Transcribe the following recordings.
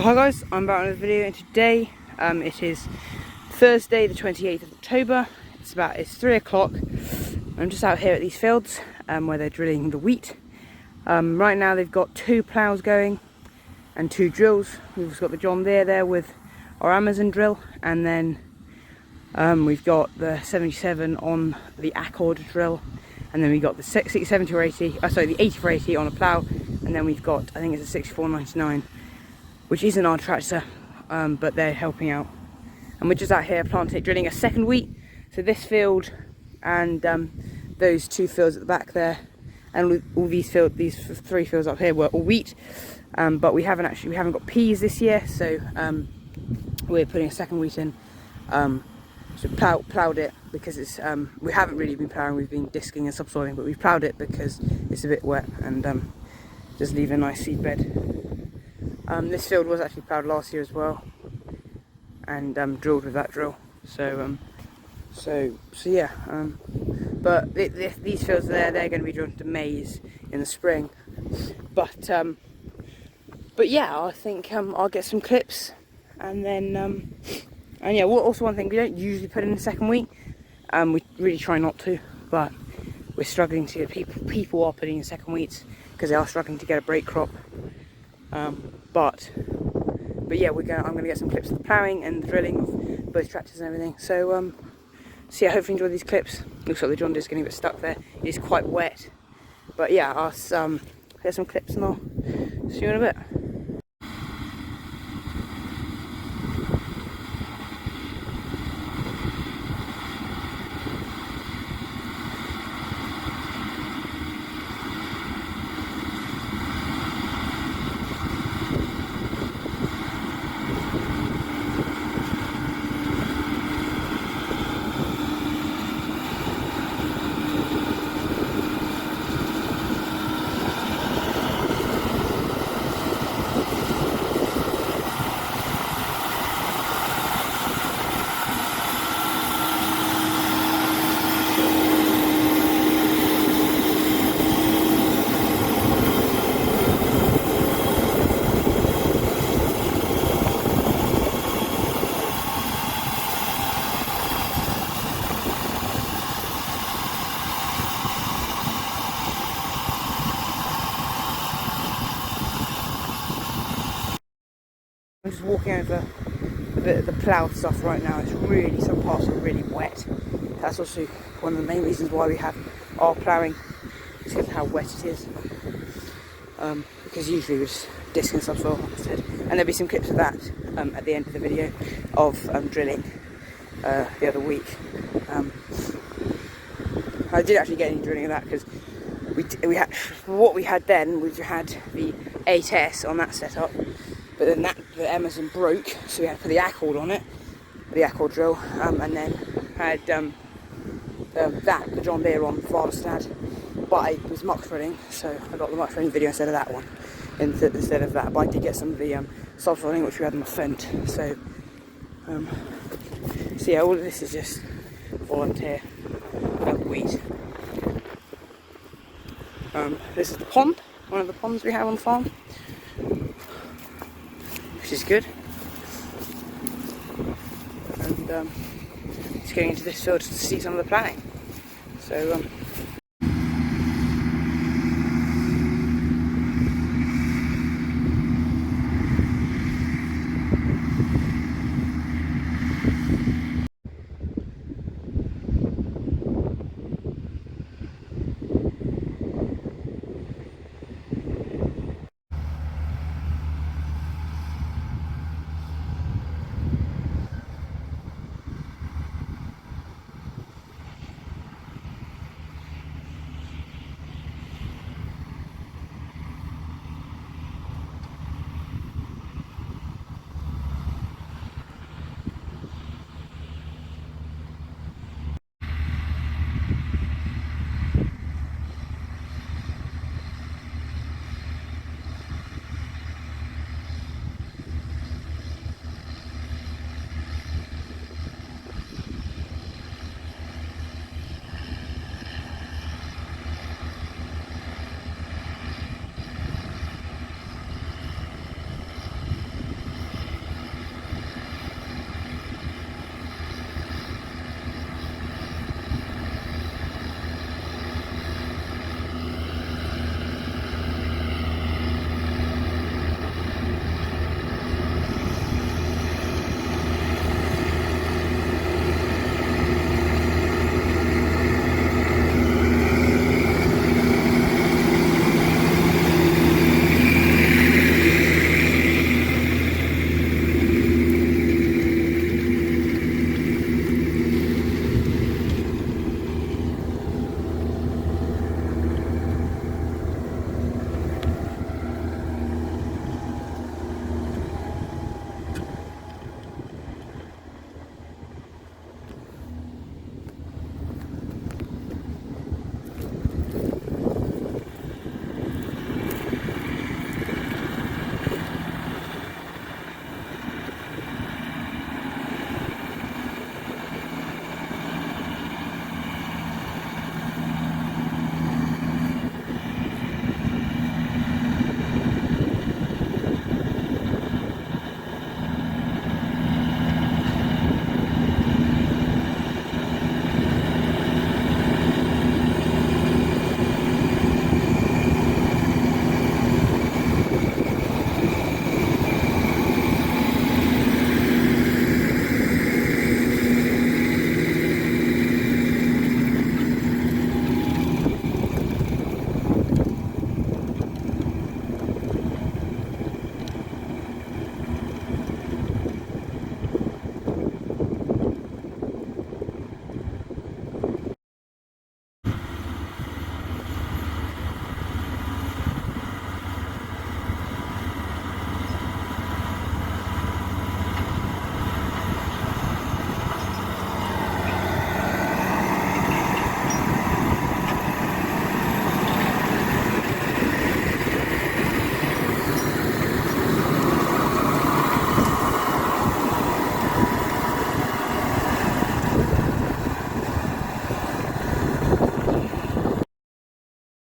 So hi guys, I'm back with a video, and today it is Thursday the 28th of October. It's 3 o'clock. I'm just out here at these fields where they're drilling the wheat. Right now they've got 2 ploughs going and 2 drills. We've just got the John Deere there with our Amazon drill, and then we've got the 77 on the Accord drill, and then we've got the 70 or 80, the 8480 on a plough, and then we've got, I think it's a 6499, which isn't our tractor, but they're helping out. And we're just out here drilling a second wheat. So this field and those 2 fields at the back there, and all these 3 fields up here were all wheat. But we haven't got peas this year, so we're putting a second wheat in. So ploughed it because it's we haven't really been ploughing, we've been disking and subsoiling, but we've ploughed it because it's a bit wet and just leave a nice seed bed. This field was actually ploughed last year as well, and drilled with that drill. So yeah. But these fields they're going to be drilled into maize in the spring. But yeah, I think I'll get some clips, and then and yeah. Also, one thing, we don't usually put in a second wheat. We really try not to, but we're struggling to get people are putting in second wheats because they are struggling to get a break crop. But yeah, I'm going to get some clips of the ploughing and the drilling of both tractors and everything. So yeah, hopefully enjoy these clips. Looks like the John Deere's getting a bit stuck there. It is quite wet. But yeah, I'll get some clips and I'll see you in a bit. I'm just walking over a bit of the ploughed stuff right now. Some parts are really wet. That's also one of the main reasons why we are ploughing, is because of how wet it is. Because usually we just disc and subsoil, like I said. And there'll be some clips of that at the end of the video of drilling the other week. I did actually get any drilling of that because we had what we had then. We had the 8S on that setup. But then the Amazon broke, so we had to put the Accord on it, the Accord drill, and then had the John Deere on Varderstad. But it was muck threading, so I got the muck threading video instead of that one, instead of that. But I did get some of the subsoiling, which we had on the Fent. So yeah, all of this is just volunteer wheat. This is the pond, one of the ponds we have on the farm, which is good. And just going into this field to see some of the ploughing. So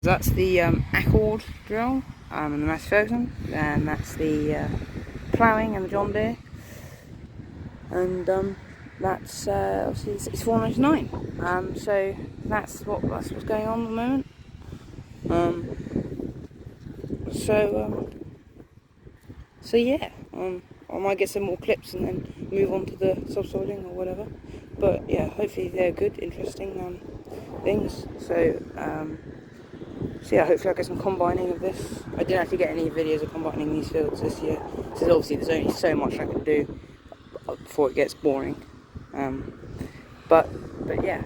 That's the Accord drill and the Massey Ferguson, and that's the Ploughing and the John Deere, and that's obviously it's $4.99. So that's what's going on at the moment. So yeah, I might get some more clips and then move on to the subsoiling or whatever. But yeah, hopefully they're good, interesting things. So yeah, hopefully I'll get some combining of this. I didn't actually get any videos of combining these fields this year, because obviously there's only so much I can do before it gets boring. But yeah,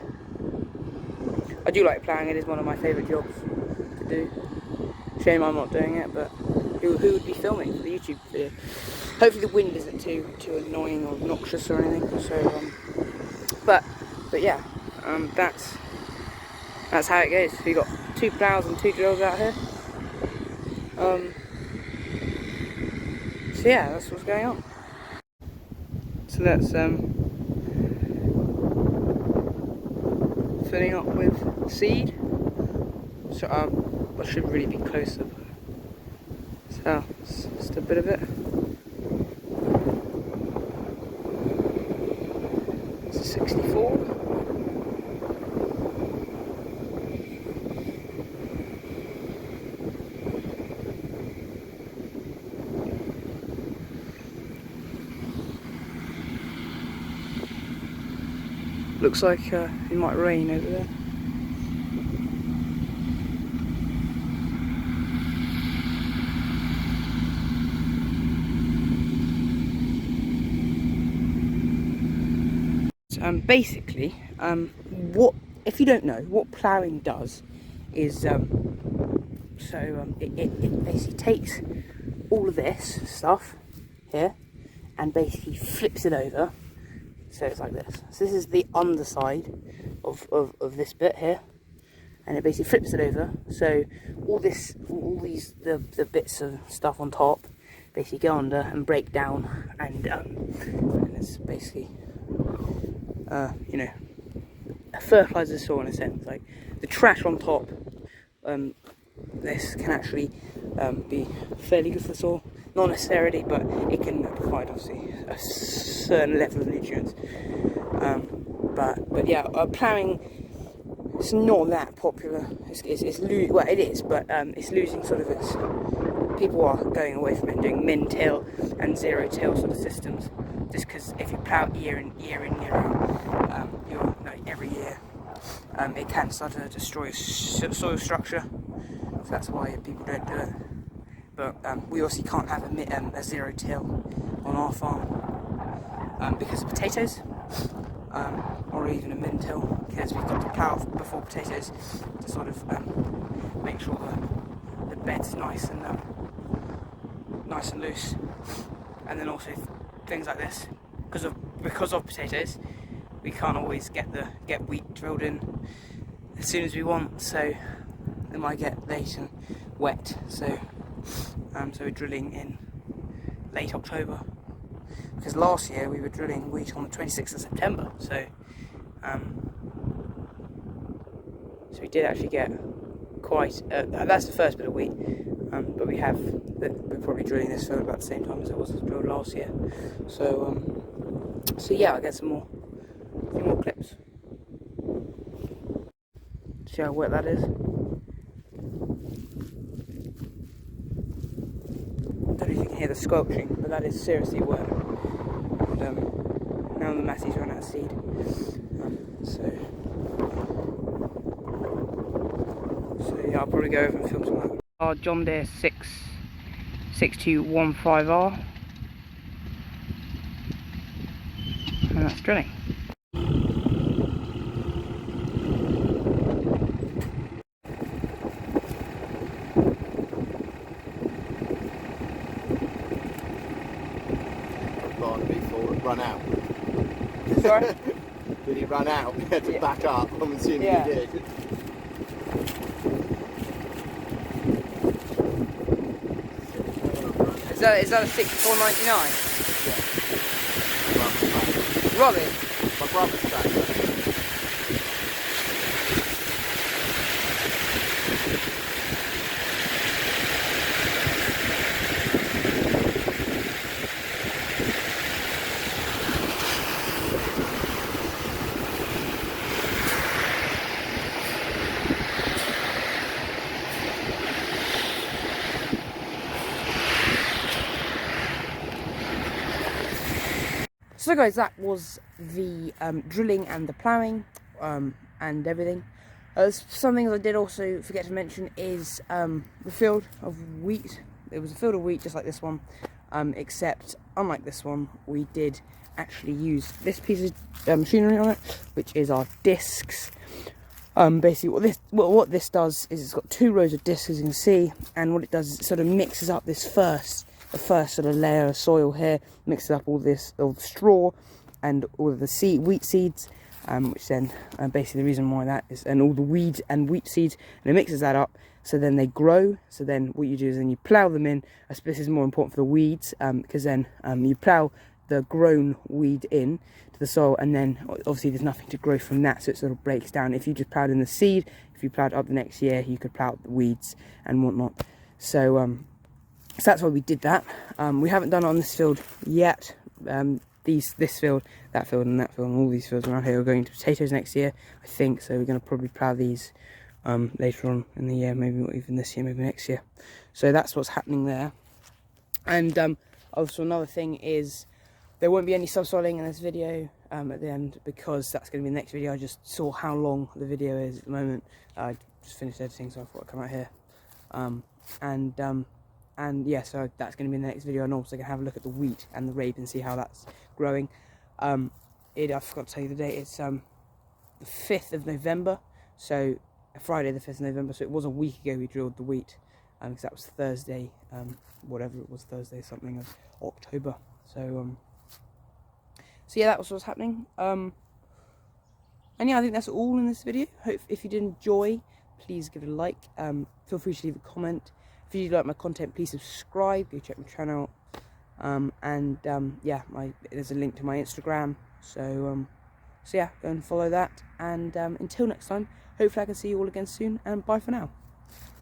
I do like ploughing. It is one of my favourite jobs to do. Shame I'm not doing it, but who would be filming for the YouTube video? Hopefully the wind isn't too annoying or obnoxious or anything. So but yeah, that's how it goes. So you got 2 ploughs and 2 drills out here. So yeah, that's what's going on. So that's filling up with seed. So I should really be closer. So it's just a bit of it. It's a 64. Looks like it might rain over there. Basically, what if you don't know what ploughing does is it basically takes all of this stuff here and basically flips it over. So it's like this. So this is the underside of this bit here, and it basically flips it over. So all these the bits of stuff on top basically go under and break down, and it's basically you know, fertilises the soil in a sense. Like the trash on top, this can actually be fairly good for the soil. Not necessarily, but it can provide obviously a certain level of nutrients. But yeah, ploughing, it's not that popular. Well, it is, but it's losing sort of its. People are going away from it and doing min-till and zero-till sort of systems, just because if you plough year in year out, every year, it can start to destroy soil structure. So that's why people don't do it. But we obviously can't have a zero-till on our farm because of potatoes, or even a min-till, because we've got to plough before potatoes to sort of make sure the bed's nice and loose. And then also things like this, because of potatoes, we can't always get wheat drilled in as soon as we want, so it might get late and wet. So we're drilling in late October, because last year we were drilling wheat on the 26th of September. So we did actually get quite. That's the first bit of wheat, but we're probably drilling this for about the same time as it was drilled last year. So yeah, I'll get a few more clips. See how wet that is. I don't know if you can hear the squelching, but that is seriously wet. And now the Massey's run out of seed. So yeah, I'll probably go over and film some of that. Our John Deere 6215R, and that's drilling. Before it run out. Sorry? Did he run out? He had to back up. I'm assuming he did. Is that a 6499? Yeah. Robin? My brother's tractor. So guys, that was the drilling and the ploughing and everything. Some things I did also forget to mention is the field of wheat. It was a field of wheat just like this one, except unlike this one, we did actually use this piece of machinery on it, which is our discs. Basically what this does is it's got 2 rows of discs, as you can see, and what it does is it sort of mixes up this the first sort of layer of soil here, mixes up all the straw and all of the wheat seeds, which then basically the reason why that is, and all the weed and wheat seeds, and it mixes that up, so then they grow. So then what you do is then you plough them in. I suppose this is more important for the weeds, because then you plough the grown weed in to the soil, and then obviously there's nothing to grow from that, so it sort of breaks down. If you just ploughed in the seed, if you ploughed up the next year, you could plough up the weeds and whatnot. So that's why we did that. We haven't done it on this field yet. This field, that field, and that field, and all these fields around here are going to potatoes next year, I think. So we're going to probably plough these later on in the year, maybe not even this year, maybe next year. So that's what's happening there. And also another thing is there won't be any subsoiling in this video at the end, because that's going to be the next video. I just saw how long the video is at the moment. I just finished editing, so I thought I'd come out here. And yeah, so that's going to be in the next video, and also going to have a look at the wheat and the rape and see how that's growing. I forgot to tell you the date. It's the 5th of November, so Friday the 5th of November. So it was a week ago we drilled the wheat, because that was Thursday, whatever it was, Thursday something of October. So yeah, that was what's happening. And yeah, I think that's all in this video. Hope if you did enjoy, please give it a like. Feel free to leave a comment. If you like my content, please subscribe. Go check my channel out. Yeah, there's a link to my Instagram. So yeah, go and follow that. And until next time, hopefully I can see you all again soon. And bye for now.